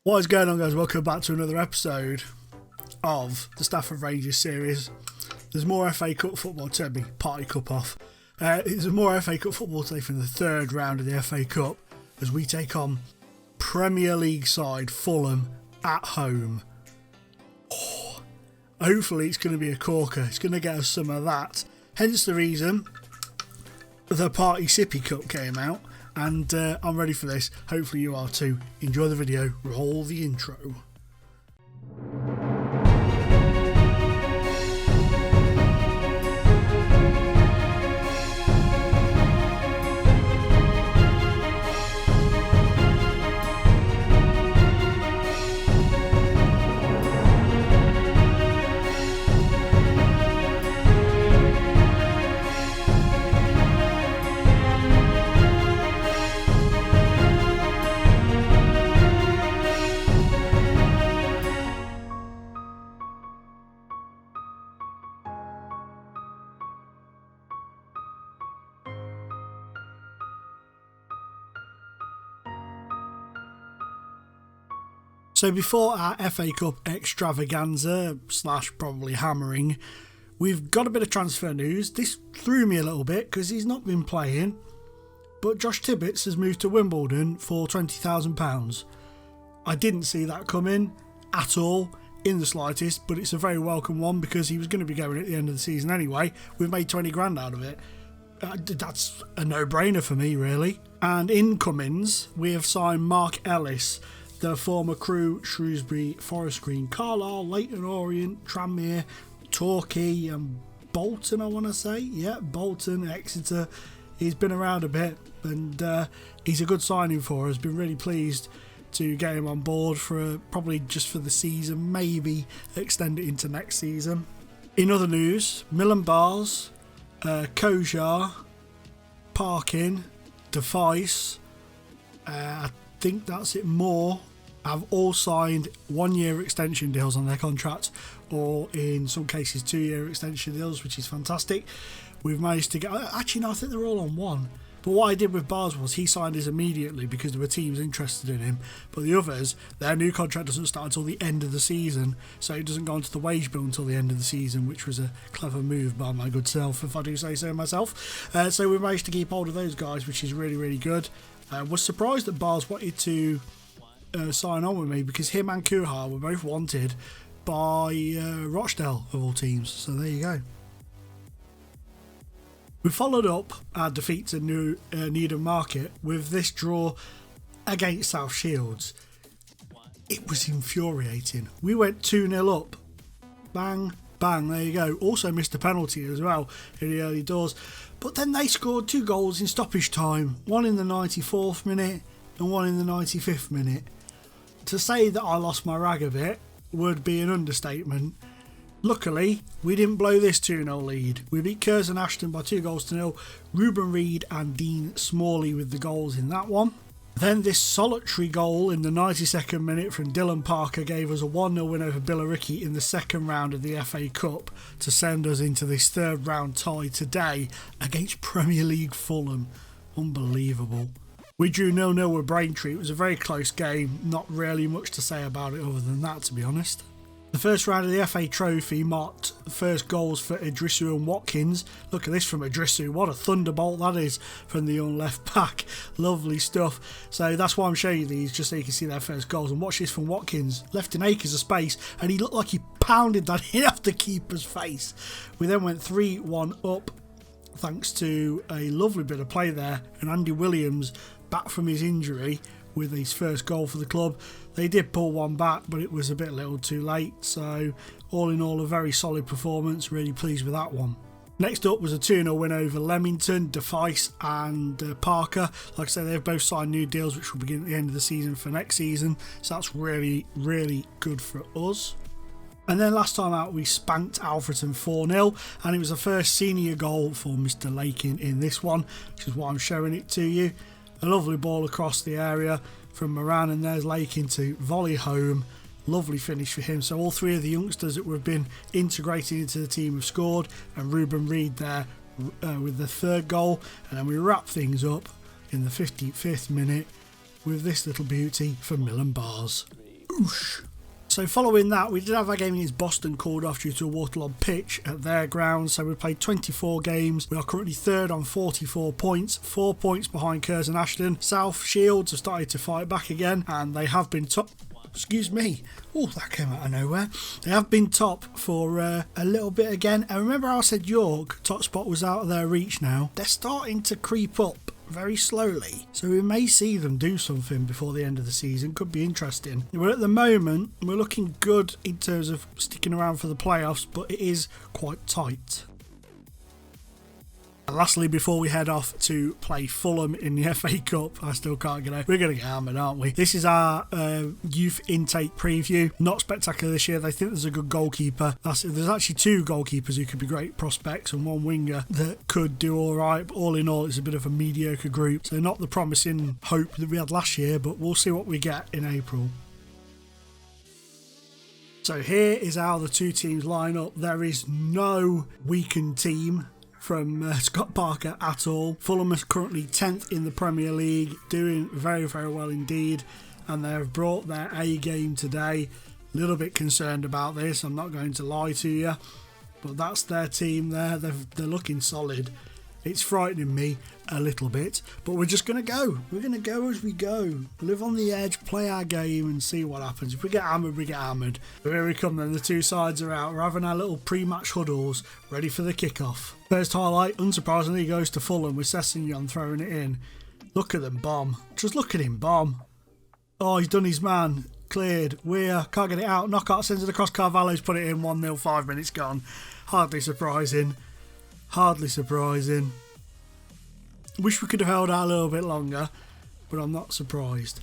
What is going on, guys? Welcome back to another episode of the Stafford Rangers series. There's more FA Cup football. Turn me party cup off. There's more FA Cup football today from the third round of the FA Cup as we take on Premier League side Fulham at home. Hopefully it's going to be a corker. It's going to get us some of that. Hence the reason the Party Sippy Cup came out. And I'm ready for this. Hopefully you are too. Enjoy the video. Roll the intro. So before our FA Cup extravaganza / probably hammering, we've got a bit of transfer news. This threw me a little bit because he's not been playing, but Josh Tibbets has moved to Wimbledon for £20,000. I didn't see that coming at all in the slightest, but it's a very welcome one because he was going to be going at the end of the season anyway. We've made 20 grand out of it. That's a no-brainer for me, really. And incomings, we have signed Mark Ellis, the former Crewe, Shrewsbury, Forest Green, Carlisle, Leyton Orient, Tranmere, Torquay and Bolton, I want to say. Yeah, Bolton, Exeter. He's been around a bit and he's a good signing for us. Been really pleased to get him on board for probably just for the season, maybe extend it into next season. In other news, Milan Bars, Kojar, Parkin, Device, I think that's it more, have all signed 1-year extension deals on their contracts, or in some cases 2-year extension deals, which is fantastic. We've managed to get, actually no, I think they're all on one. But what I did with Bars was he signed his immediately because there were teams interested in him. But the others, their new contract doesn't start until the end of the season, so it doesn't go onto the wage bill until the end of the season, which was a clever move by my good self, if I do say so myself. So we managed to keep hold of those guys, which is really, really good. Was surprised that Bars wanted to sign on with me because him and Kuhar were both wanted by Rochdale of all teams. So there you go. We followed up our defeat to Needham Market with this draw against South Shields. It was infuriating. We went 2-0 up. Bang, bang, there you go. Also missed a penalty as well in the early doors. But then they scored 2 goals in stoppage time. One in the 94th minute and one in the 95th minute. To say that I lost my rag a bit would be an understatement. Luckily, we didn't blow this 2-0 lead. We beat Curzon Ashton by 2-0. Ruben Reid and Dean Smalley with the goals in that one. Then this solitary goal in the 92nd minute from Dylan Parker gave us a 1-0 win over Billericay in the second round of the FA Cup to send us into this third round tie today against Premier League Fulham. Unbelievable. We drew 0-0 with Braintree. It was a very close game. Not really much to say about it other than that, to be honest. The first round of the FA Trophy marked the first goals for Idrisu and Watkins. Look at this from Idrisu. What a thunderbolt that is from the young left back. Lovely stuff. So that's why I'm showing you these, just so you can see their first goals. And watch this from Watkins. Left in acres of space, and he looked like he pounded that in off the keeper's face. We then went 3-1 up, thanks to a lovely bit of play there. And Andy Williams, back from his injury, with his first goal for the club. They did pull one back, but it was a bit little too late. So all in all, a very solid performance. Really pleased with that one. Next up was a 2-0 win over Leamington, Device and Parker. Like I said, they've both signed new deals which will begin at the end of the season for next season. So that's really, really good for us. And then last time out we spanked Alfreton 4-0, and it was the first senior goal for Mr. Lakin in this one, which is why I'm showing it to you. A lovely ball across the area from Moran, and there's Lakin to volley home. Lovely finish for him. So all three of the youngsters that have been integrated into the team have scored, and Ruben Reid there with the third goal. And then we wrap things up in the 55th minute with this little beauty for Milan Bars. Oosh. So following that, we did have our game against Boston called off due to a waterlogged pitch at their ground. So we played 24 games. We are currently third on 44 points, 4 points behind Curzon and Ashton. South Shields have started to fight back again, and they have been top. Excuse me. Oh, that came out of nowhere. They have been top for a little bit again. And remember how I said York, top spot was out of their reach now? They're starting to creep up very slowly, so we may see them do something before the end of the season. Could be interesting. But at the moment, we're looking good in terms of sticking around for the playoffs, but it is quite tight. And lastly, before we head off to play Fulham in the FA Cup, I still can't get out. We're going to get hammered, aren't we? This is our youth intake preview. Not spectacular this year. They think there's a good goalkeeper. There's actually 2 goalkeepers who could be great prospects and 1 winger that could do all right. But all in all, it's a bit of a mediocre group. So not the promising hope that we had last year, but we'll see what we get in April. So here is how the 2 teams line up. There is no weakened team from Scott Parker at all. Fulham is currently 10th in the Premier League, doing very, very well indeed, and they have brought their A game today. A little bit concerned about this, I'm not going to lie to you, but that's their team there. They're looking solid. It's frightening me a little bit, but we're just going to go. We're going to go as we go. Live on the edge, play our game and see what happens. If we get hammered, we get hammered. But here we come then. The 2 sides are out. We're having our little pre-match huddles ready for the kickoff. First highlight, unsurprisingly, goes to Fulham with Sessegnon throwing it in. Look at them bomb. Just look at him bomb. Oh, he's done his man. Cleared. Weir can't get it out. Knockout sends it across. Carvalho's put it in. 1-0, 5 minutes gone. Hardly surprising. Hardly surprising. Wish we could have held out a little bit longer, but I'm not surprised.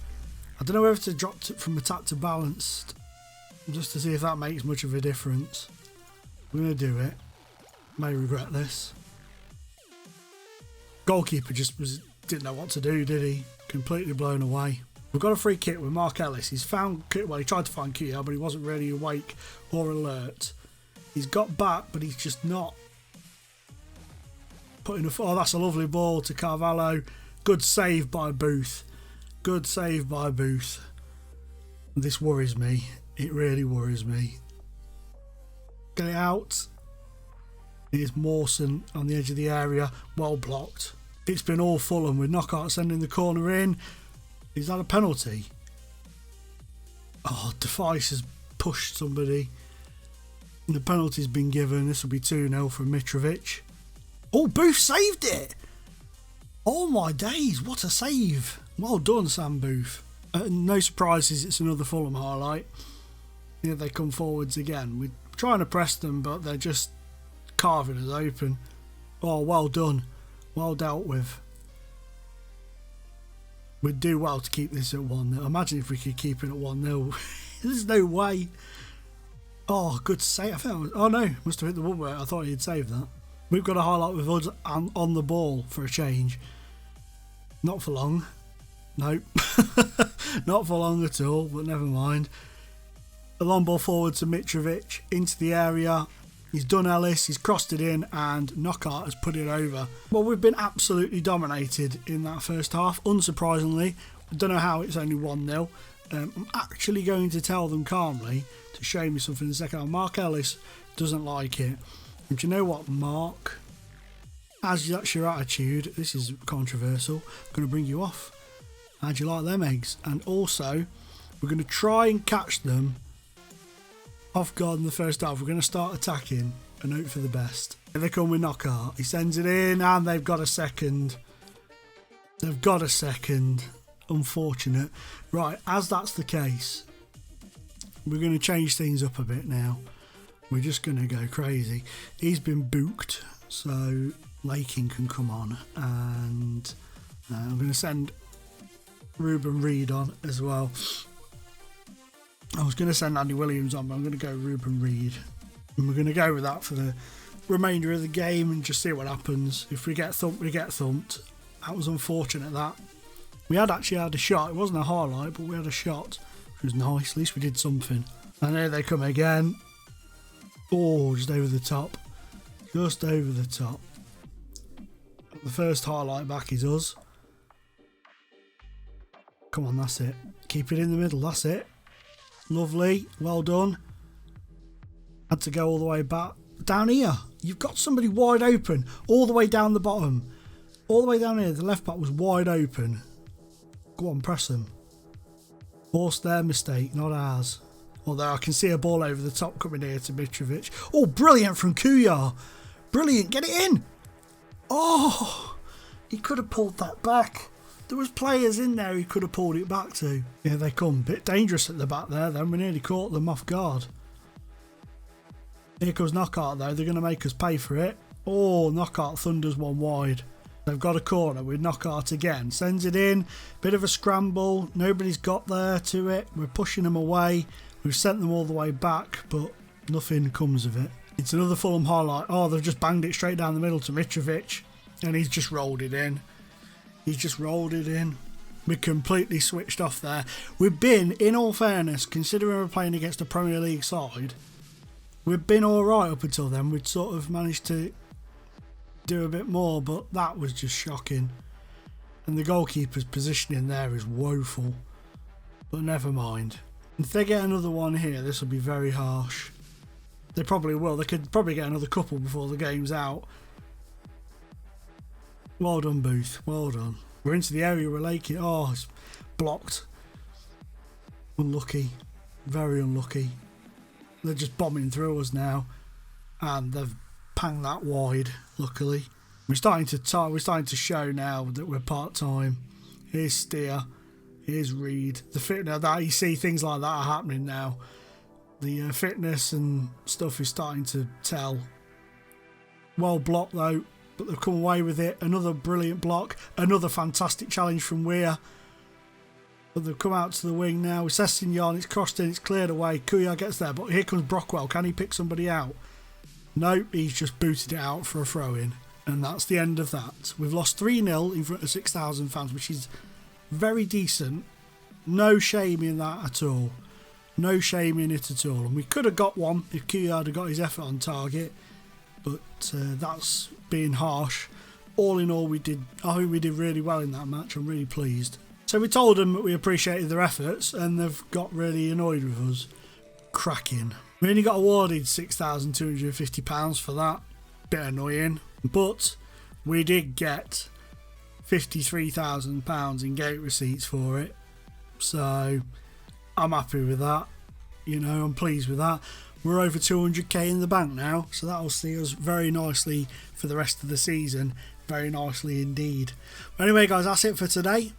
I don't know whether to drop it from attack to balanced, just to see if that makes much of a difference. I'm going to do it. May regret this. Goalkeeper didn't know what to do, did he? Completely blown away. We've got a free kick with Mark Ellis. He tried to find Kia, but he wasn't really awake or alert. He's got back, but he's just not putting a... Oh, that's a lovely ball to Carvalho. Good save by Booth. Good save by Booth. This worries me. It really worries me. Get it out. Here's Mawson on the edge of the area. Well blocked. It's been all Fulham with Knockout sending the corner in. Is that a penalty? Oh, Device has pushed somebody. And the penalty's been given. This will be 2-0 from Mitrovic. Oh, Booth saved it. Oh my days, what a save. Well done, Sam Booth. No surprises, it's another Fulham highlight. Here they come forwards again. We're trying to press them, but they're just carving us open. Oh, well done. Well dealt with. We'd do well to keep this at 1-0. Imagine if we could keep it at 1-0. There's no way. Oh, good save. I think that was, oh no, must have hit the one where I thought he'd saved that. We've got a highlight with us on the ball for a change. Not for long. Nope. Not for long at all, but never mind. A long ball forward to Mitrovic into the area. He's done Ellis, he's crossed it in, and Knockout has put it over. Well, we've been absolutely dominated in that first half, unsurprisingly. I don't know how it's only 1-0. I'm actually going to tell them calmly to show me something in the second half. Mark Ellis doesn't like it. And do you know what, Mark? As that's your attitude, this is controversial, I'm going to bring you off. How do you like them eggs? And also, we're going to try and catch them off guard in the first half. We're going to start attacking and hope for the best. Here they come with Knockout. He sends it in and they've got a second. They've got a second. Unfortunate. Right, as that's the case, we're going to change things up a bit now. We're just going to go crazy. He's been booked, so Lakin can come on. And I'm going to send Ruben Reid on as well. I was going to send Andy Williams on, but I'm going to go Ruben Reid. And we're going to go with that for the remainder of the game and just see what happens. If we get thumped, we get thumped. That was unfortunate, that. We had actually had a shot. It wasn't a highlight, but we had a shot, which was nice. At least we did something. And here they come again. Oh, just over the top. Just over the top. The first highlight back is us. Come on, that's it. Keep it in the middle, that's it. Lovely. Well done. Had to go all the way back. Down here, you've got somebody wide open. All the way down the bottom. All the way down here, the left back was wide open. Go on, press them. Forced their mistake, not ours. Although I can see a ball over the top coming here to Mitrovic. Oh, brilliant from Kuyar. Brilliant. Get it in. Oh, he could have pulled that back. There was players in there he could have pulled it back to. Here they come. Bit dangerous at the back there then. We nearly caught them off guard. Here comes Knockout though. They're going to make us pay for it. Oh, Knockout thunders one wide. They've got a corner with Knockout again. Sends it in. Bit of a scramble. Nobody's got there to it. We're pushing them away. We've sent them all the way back, but nothing comes of it. It's another Fulham highlight. Oh, they've just banged it straight down the middle to Mitrovic. And he's just rolled it in. He's just rolled it in. We completely switched off there. We've been, in all fairness, considering we're playing against a Premier League side, we've been alright up until then. We'd sort of managed to do a bit more, but that was just shocking. And the goalkeeper's positioning there is woeful. But never mind. If they get another one here, this will be very harsh. They probably will. They could probably get another couple before the game's out. Well done, Booth. Well done. We're into the area we're laking. Oh, it's blocked. Unlucky. Very unlucky. They're just bombing through us now. And they've panged that wide, luckily. We're starting to show now that we're part-time. Here's Steer. Here's Reed. The fitness that you see, things like that are happening now. The fitness and stuff is starting to tell. Well blocked though, but they've come away with it. Another brilliant block. Another fantastic challenge from Weir. But they've come out to the wing now. It's Sessignon, it's crossed in, it's cleared away. Kuyar gets there, but here comes Brockwell. Can he pick somebody out? Nope, he's just booted it out for a throw-in. And that's the end of that. We've lost 3-0 in front of 6,000 fans, which is very decent. No shame in that at all. No shame in it at all. And we could have got one if Kuyard had got his effort on target. But that's being harsh. All in all, I think we did really well in that match. I'm really pleased. So we told them that we appreciated their efforts and they've got really annoyed with us. Cracking. We only got awarded £6,250 for that. Bit annoying. But we did get £53,000 in gate receipts for it. So I'm happy with that. You know, I'm pleased with that. We're over 200k in the bank now, so that'll see us very nicely for the rest of the season. Very nicely indeed. But anyway, guys, that's it for today.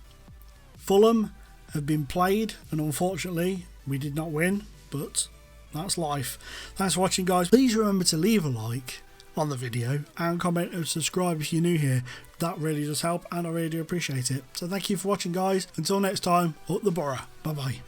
Fulham have been played, and unfortunately, we did not win, but that's life. Thanks for watching, guys. Please remember to leave a like on the video and comment and subscribe if you're new here. That really does help, and I really do appreciate it. So thank you for watching, guys. Until next time, up the borough. Bye bye.